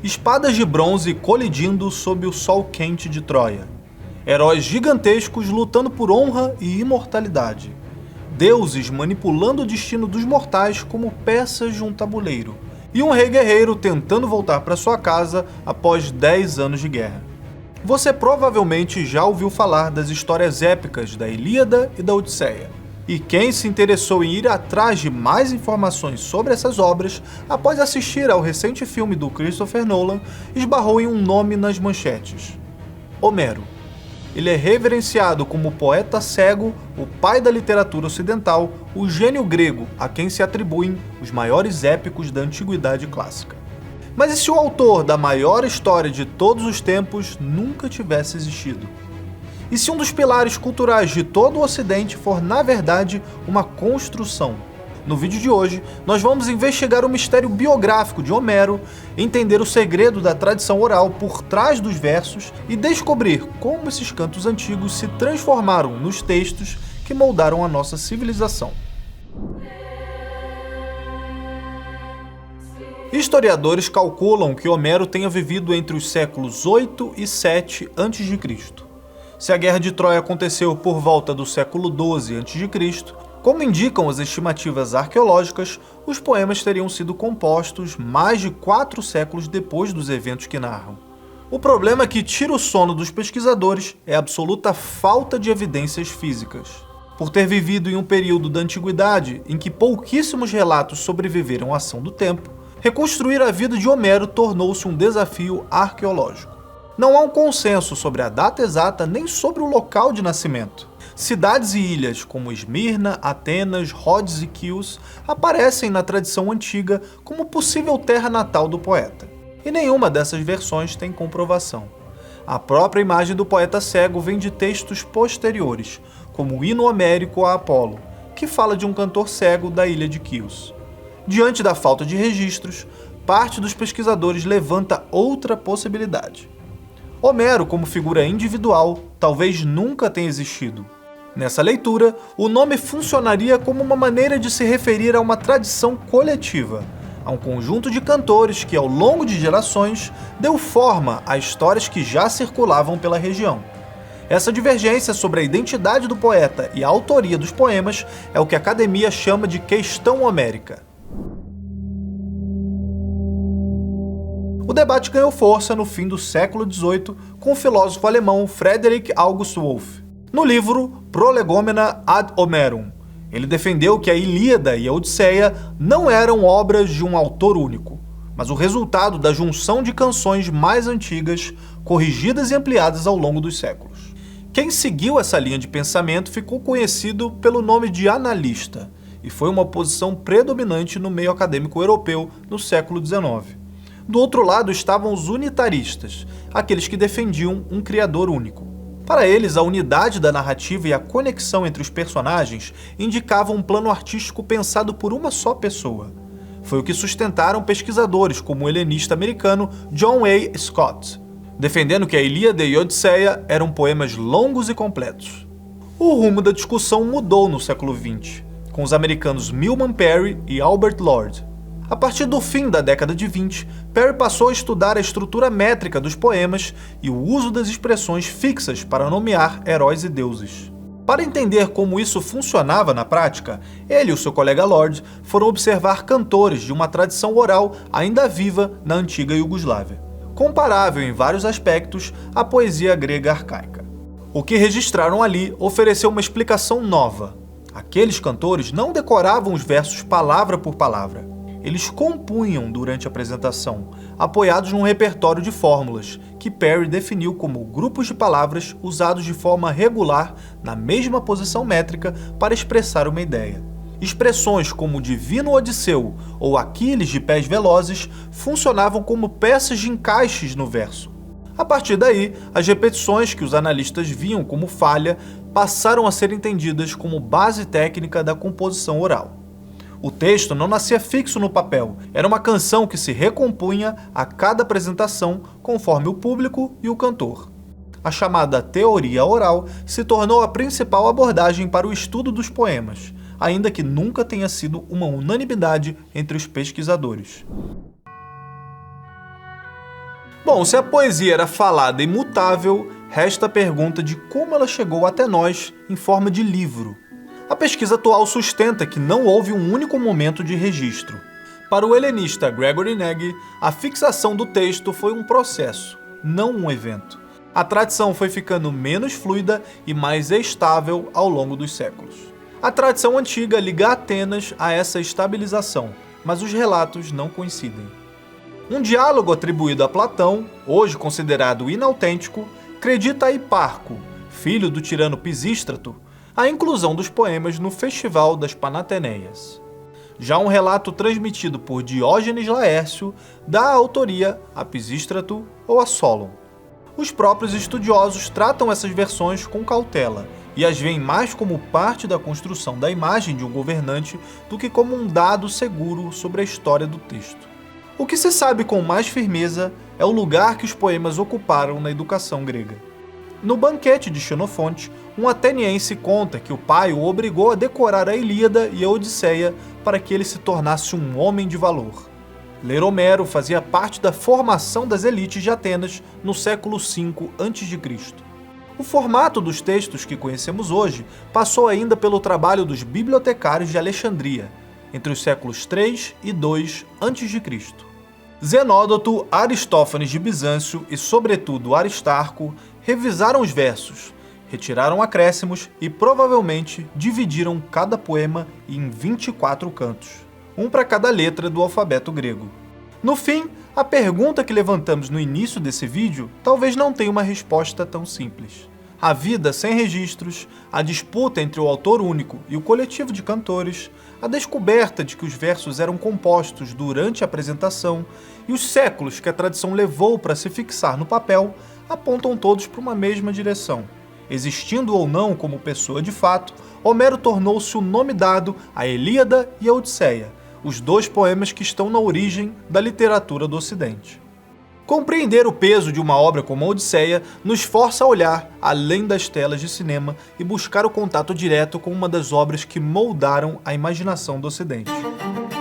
espadas de bronze colidindo sob o sol quente de Troia, heróis gigantescos lutando por honra e imortalidade, deuses manipulando o destino dos mortais como peças de um tabuleiro, e um rei guerreiro tentando voltar para sua casa após 10 anos de guerra. Você provavelmente já ouviu falar das histórias épicas da Ilíada e da Odisseia. E quem se interessou em ir atrás de mais informações sobre essas obras, após assistir ao recente filme do Christopher Nolan, esbarrou em um nome nas manchetes: Homero. Ele é reverenciado como o poeta cego, o pai da literatura ocidental, o gênio grego a quem se atribuem os maiores épicos da antiguidade clássica. Mas e se o autor da maior história de todos os tempos nunca tivesse existido? E se um dos pilares culturais de todo o Ocidente for, na verdade, uma construção? No vídeo de hoje, nós vamos investigar o mistério biográfico de Homero, entender o segredo da tradição oral por trás dos versos e descobrir como esses cantos antigos se transformaram nos textos que moldaram a nossa civilização. Historiadores calculam que Homero tenha vivido entre os séculos 8 e 7 a.C. Se a Guerra de Troia aconteceu por volta do século 12 a.C., como indicam as estimativas arqueológicas, os poemas teriam sido compostos mais de 4 séculos depois dos eventos que narram. O problema que tira o sono dos pesquisadores é a absoluta falta de evidências físicas. Por ter vivido em um período da antiguidade em que pouquíssimos relatos sobreviveram à ação do tempo, reconstruir a vida de Homero tornou-se um desafio arqueológico. Não há um consenso sobre a data exata nem sobre o local de nascimento. Cidades e ilhas como Esmirna, Atenas, Rhodes e Quios aparecem na tradição antiga como possível terra natal do poeta. E nenhuma dessas versões tem comprovação. A própria imagem do poeta cego vem de textos posteriores, como o hino homérico a Apolo, que fala de um cantor cego da ilha de Quios. Diante da falta de registros, parte dos pesquisadores levanta outra possibilidade. Homero, como figura individual, talvez nunca tenha existido. Nessa leitura, o nome funcionaria como uma maneira de se referir a uma tradição coletiva, a um conjunto de cantores que, ao longo de gerações, deu forma a histórias que já circulavam pela região. Essa divergência sobre a identidade do poeta e a autoria dos poemas é o que a academia chama de questão homérica. O debate ganhou força no fim do século XVIII com o filósofo alemão Friedrich August Wolff. No livro Prolegomena ad Homerum, ele defendeu que a Ilíada e a Odisseia não eram obras de um autor único, mas o resultado da junção de canções mais antigas, corrigidas e ampliadas ao longo dos séculos. Quem seguiu essa linha de pensamento ficou conhecido pelo nome de analista, e foi uma posição predominante no meio acadêmico europeu no século XIX. Do outro lado estavam os unitaristas, aqueles que defendiam um criador único. Para eles, a unidade da narrativa e a conexão entre os personagens indicavam um plano artístico pensado por uma só pessoa. Foi o que sustentaram pesquisadores como o helenista americano John A. Scott, defendendo que a Ilíada e a Odisseia eram poemas longos e completos. O rumo da discussão mudou no século XX, com os americanos Milman Parry e Albert Lord. A partir do fim da década de 20, Parry passou a estudar a estrutura métrica dos poemas e o uso das expressões fixas para nomear heróis e deuses. Para entender como isso funcionava na prática, ele e o seu colega Lord foram observar cantores de uma tradição oral ainda viva na antiga Iugoslávia, comparável em vários aspectos à poesia grega arcaica. O que registraram ali ofereceu uma explicação nova. Aqueles cantores não decoravam os versos palavra por palavra. Eles compunham durante a apresentação, apoiados num repertório de fórmulas, que Parry definiu como grupos de palavras usados de forma regular na mesma posição métrica para expressar uma ideia. Expressões como Divino Odisseu ou Aquiles de pés velozes funcionavam como peças de encaixes no verso. A partir daí, as repetições que os analistas viam como falha passaram a ser entendidas como base técnica da composição oral. O texto não nascia fixo no papel, era uma canção que se recompunha a cada apresentação conforme o público e o cantor. A chamada teoria oral se tornou a principal abordagem para o estudo dos poemas, ainda que nunca tenha sido uma unanimidade entre os pesquisadores. Bom, se a poesia era falada e imutável, resta a pergunta de como ela chegou até nós em forma de livro. A pesquisa atual sustenta que não houve um único momento de registro. Para o helenista Gregory Nagy, a fixação do texto foi um processo, não um evento. A tradição foi ficando menos fluida e mais estável ao longo dos séculos. A tradição antiga liga Atenas a essa estabilização, mas os relatos não coincidem. Um diálogo atribuído a Platão, hoje considerado inautêntico, acredita a Hiparco, filho do tirano Pisístrato, a inclusão dos poemas no Festival das Panateneias. Já um relato transmitido por Diógenes Laércio dá a autoria a Pisístrato ou a Solon. Os próprios estudiosos tratam essas versões com cautela e as veem mais como parte da construção da imagem de um governante do que como um dado seguro sobre a história do texto. O que se sabe com mais firmeza é o lugar que os poemas ocuparam na educação grega. No banquete de Xenofonte, um ateniense conta que o pai o obrigou a decorar a Ilíada e a Odisseia para que ele se tornasse um homem de valor. Ler Homero fazia parte da formação das elites de Atenas no século V a.C. O formato dos textos que conhecemos hoje passou ainda pelo trabalho dos bibliotecários de Alexandria, entre os séculos III e II a.C. Zenódoto, Aristófanes de Bizâncio e, sobretudo, Aristarco revisaram os versos, retiraram acréscimos e provavelmente dividiram cada poema em 24 cantos, um para cada letra do alfabeto grego. No fim, a pergunta que levantamos no início desse vídeo talvez não tenha uma resposta tão simples. A vida sem registros, a disputa entre o autor único e o coletivo de cantores, a descoberta de que os versos eram compostos durante a apresentação e os séculos que a tradição levou para se fixar no papel apontam todos para uma mesma direção. Existindo ou não como pessoa de fato, Homero tornou-se o nome dado à Ilíada e à Odisseia, os dois poemas que estão na origem da literatura do Ocidente. Compreender o peso de uma obra como a Odisseia nos força a olhar além das telas de cinema e buscar o contato direto com uma das obras que moldaram a imaginação do Ocidente.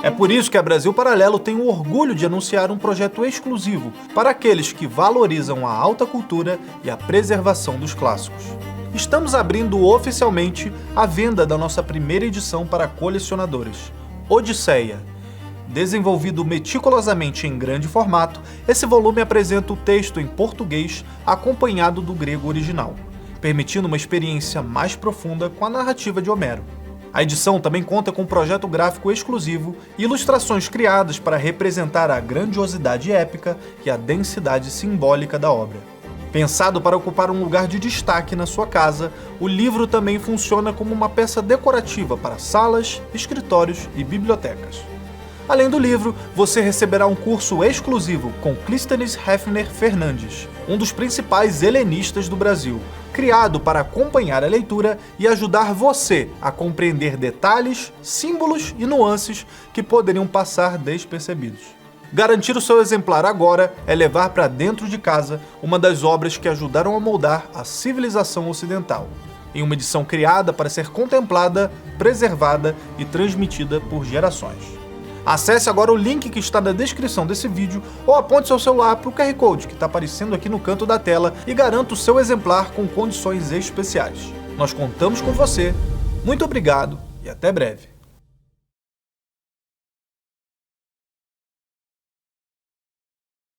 É por isso que a Brasil Paralelo tem o orgulho de anunciar um projeto exclusivo para aqueles que valorizam a alta cultura e a preservação dos clássicos. Estamos abrindo oficialmente a venda da nossa primeira edição para colecionadores, Odisseia. Desenvolvido meticulosamente em grande formato, esse volume apresenta o texto em português acompanhado do grego original, permitindo uma experiência mais profunda com a narrativa de Homero. A edição também conta com um projeto gráfico exclusivo e ilustrações criadas para representar a grandiosidade épica e a densidade simbólica da obra. Pensado para ocupar um lugar de destaque na sua casa, o livro também funciona como uma peça decorativa para salas, escritórios e bibliotecas. Além do livro, você receberá um curso exclusivo com Clístenes Hefner Fernandes, um dos principais helenistas do Brasil, criado para acompanhar a leitura e ajudar você a compreender detalhes, símbolos e nuances que poderiam passar despercebidos. Garantir o seu exemplar agora é levar para dentro de casa uma das obras que ajudaram a moldar a civilização ocidental, em uma edição criada para ser contemplada, preservada e transmitida por gerações. Acesse agora o link que está na descrição desse vídeo ou aponte seu celular para o QR Code que está aparecendo aqui no canto da tela e garanta o seu exemplar com condições especiais. Nós contamos com você, muito obrigado e até breve.